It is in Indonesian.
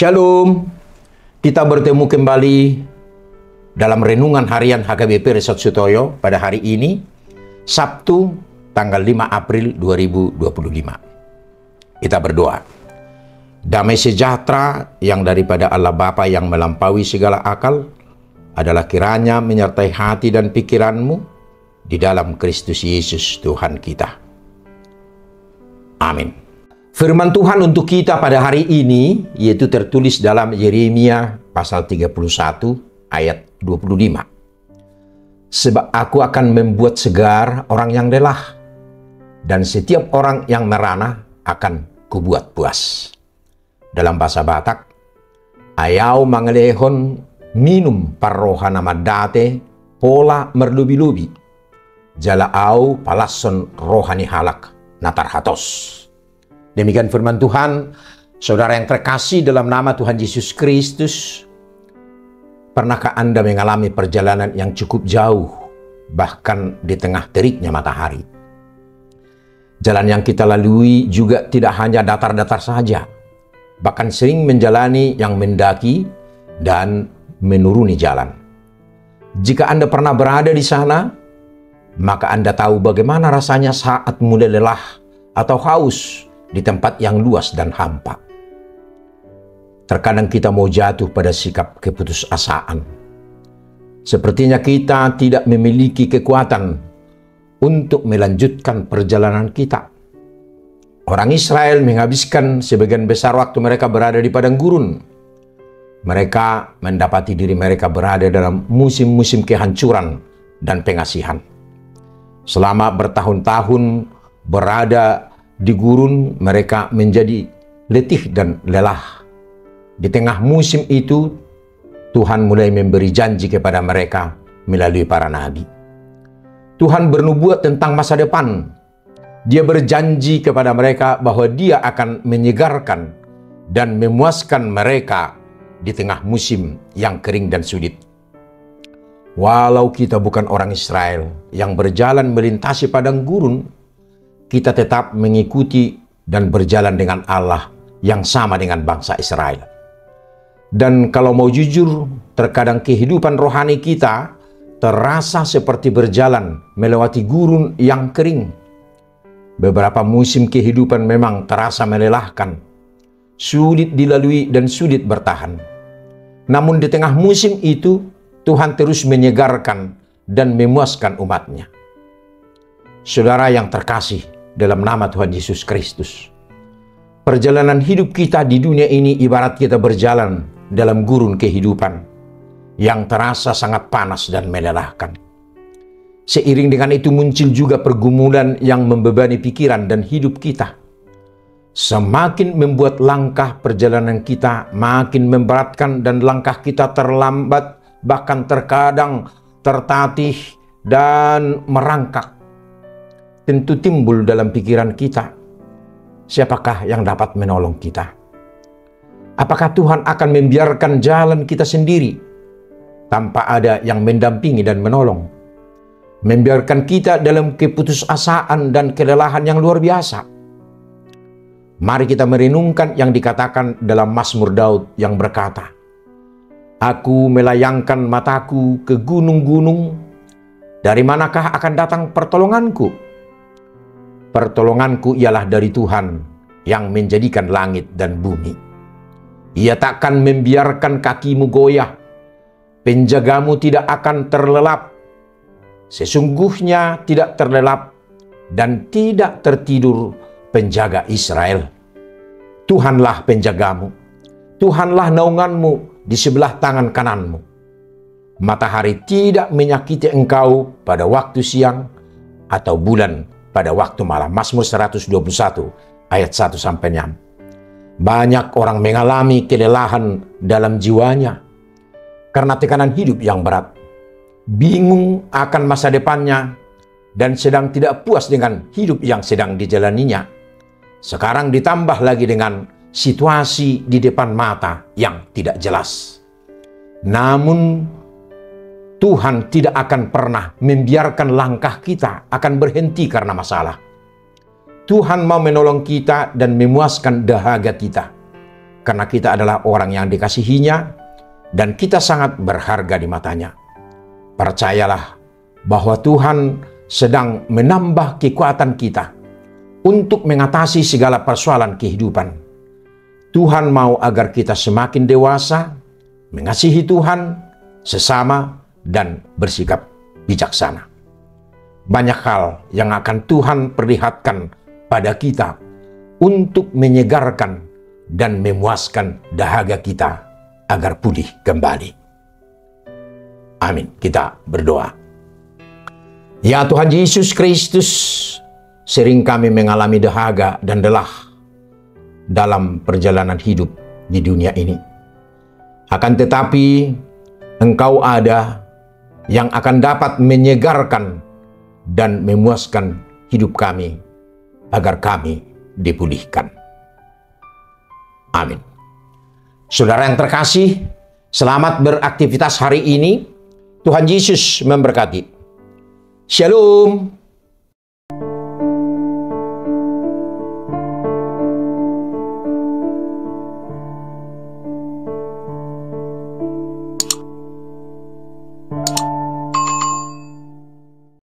Shalom, kita bertemu kembali dalam renungan harian HKBP Resort Sutoyo pada hari ini, Sabtu tanggal 5 April 2025. Kita berdoa. Damai sejahtera yang daripada Allah Bapa yang melampaui segala akal adalah kiranya menyertai hati dan pikiranmu di dalam Kristus Yesus Tuhan kita. Amin. Firman Tuhan untuk kita pada hari ini yaitu tertulis dalam Yeremia pasal 31 ayat 25. Sebab aku akan membuat segar orang yang lelah, dan setiap orang yang merana akan kubuat puas. Dalam bahasa Batak, ayaw mangalehon minum parrohana madate pola merlubi-lubi, jalaau palasson rohani halak natarhatos. Demikian firman Tuhan. Saudara yang terkasih dalam nama Tuhan Yesus Kristus, pernahkah Anda mengalami perjalanan yang cukup jauh, bahkan di tengah teriknya matahari? Jalan yang kita lalui juga tidak hanya datar-datar saja, bahkan sering menjalani yang mendaki dan menuruni jalan. Jika Anda pernah berada di sana, maka Anda tahu bagaimana rasanya saat mulai lelah atau haus di tempat yang luas dan hampa. Terkadang kita mau jatuh pada sikap keputusasaan. Sepertinya kita tidak memiliki kekuatan untuk melanjutkan perjalanan kita. Orang Israel menghabiskan sebagian besar waktu mereka berada di padang gurun. Mereka mendapati diri mereka berada dalam musim-musim kehancuran dan pengasihan. Selama bertahun-tahun berada di gurun, mereka menjadi letih dan lelah. Di tengah musim itu, Tuhan mulai memberi janji kepada mereka melalui para nabi. Tuhan bernubuat tentang masa depan. Dia berjanji kepada mereka bahwa Dia akan menyegarkan dan memuaskan mereka di tengah musim yang kering dan sulit. Walau kita bukan orang Israel yang berjalan melintasi padang gurun, kita tetap mengikuti dan berjalan dengan Allah yang sama dengan bangsa Israel. Dan kalau mau jujur, terkadang kehidupan rohani kita terasa seperti berjalan melewati gurun yang kering. Beberapa musim kehidupan memang terasa melelahkan, sulit dilalui dan sulit bertahan. Namun di tengah musim itu, Tuhan terus menyegarkan dan memuaskan umat-Nya. Saudara yang terkasih dalam nama Tuhan Yesus Kristus, perjalanan hidup kita di dunia ini ibarat kita berjalan dalam gurun kehidupan yang terasa sangat panas dan melelahkan. Seiring dengan itu muncul juga pergumulan yang membebani pikiran dan hidup kita. Semakin membuat langkah perjalanan kita makin memberatkan dan langkah kita terlambat, bahkan terkadang tertatih dan merangkak. Tentu timbul dalam pikiran kita, siapakah yang dapat menolong kita? Apakah Tuhan akan membiarkan jalan kita sendiri tanpa ada yang mendampingi dan menolong? Membiarkan kita dalam keputusasaan dan kelelahan yang luar biasa? Mari kita merenungkan yang dikatakan dalam Mazmur Daud yang berkata, "Aku melayangkan mataku ke gunung-gunung, dari manakah akan datang pertolonganku? Pertolonganku ialah dari Tuhan yang menjadikan langit dan bumi. Ia takkan membiarkan kakimu goyah, penjagamu tidak akan terlelap. Sesungguhnya tidak terlelap dan tidak tertidur penjaga Israel. Tuhanlah penjagamu, Tuhanlah naunganmu di sebelah tangan kananmu. Matahari tidak menyakiti engkau pada waktu siang atau bulan pada waktu malam." Mazmur 121 ayat 1-6. Banyak orang mengalami kelelahan dalam jiwanya karena tekanan hidup yang berat, bingung akan masa depannya, dan sedang tidak puas dengan hidup yang sedang dijalaninya. Sekarang ditambah lagi dengan situasi di depan mata yang tidak jelas. Namun Tuhan tidak akan pernah membiarkan langkah kita akan berhenti karena masalah. Tuhan mau menolong kita dan memuaskan dahaga kita. karena kita adalah orang yang dikasihinya dan kita sangat berharga di matanya. Percayalah bahwa Tuhan sedang menambah kekuatan kita untuk mengatasi segala persoalan kehidupan. Tuhan mau agar kita semakin dewasa, mengasihi Tuhan, sesama, dan bersikap bijaksana. Banyak hal yang akan Tuhan perlihatkan pada kita untuk menyegarkan dan memuaskan dahaga kita agar pulih kembali. Amin. Kita berdoa. Ya Tuhan Yesus Kristus, sering kami mengalami dahaga dan lelah dalam perjalanan hidup di dunia ini. Akan tetapi, Engkau ada yang akan dapat menyegarkan dan memuaskan hidup kami agar kami dipulihkan. Amin. Saudara yang terkasih, selamat beraktivitas hari ini. Tuhan Yesus memberkati. Shalom.